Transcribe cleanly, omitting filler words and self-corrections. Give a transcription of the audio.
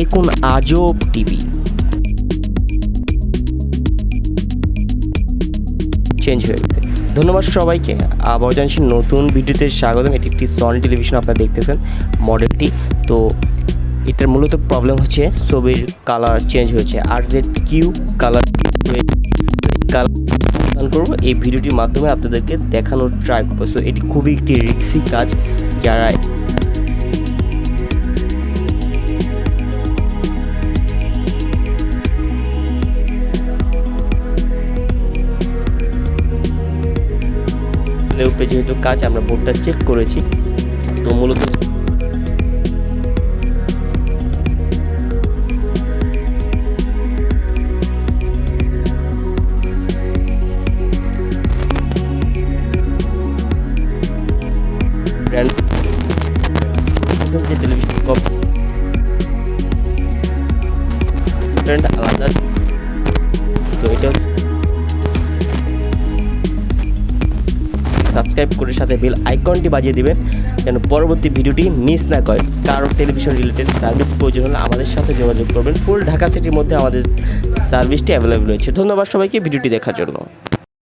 এ কোন আজব TV change হয়ে গেছে। ধন্যবাদ সবাইকে, আবার জানাচ্ছি নতুন ভিডিওতে স্বাগতম। এটি একটি সনি টেলিভিশন আপনারা দেখতেছেন মডেলটি। তো এটার মূলত প্রবলেম হচ্ছে ছবির কালার চেঞ্জ হয়েছে, RZQ কালার করবো। এই ভিডিওটির মাধ্যমে আপনাদেরকে দেখানোর ট্রাই করবো। সো এটি খুবই একটি রিস্কি কাজ, যারা উপরে যেহেতু কাজ আমরা বোর্ডটা চেক করেছি, তো মূলত যে টেলিভিশন আলাদা, তো এটা সাবস্ক্রাইব করে সাথে বেল আইকনটি বাজিয়ে দিবেন যেন পরবর্তী ভিডিওটি মিস না করে। কারো টেলিভিশন রিলেটেড সার্ভিস প্রয়োজন হলে আমাদের সাথে যোগাযোগ করবেন। ফুল ঢাকা সিটির মধ্যে আমাদের সার্ভিসটি অ্যাভেলেবল রয়েছে। ধন্যবাদ সবাইকে ভিডিওটি দেখার জন্য।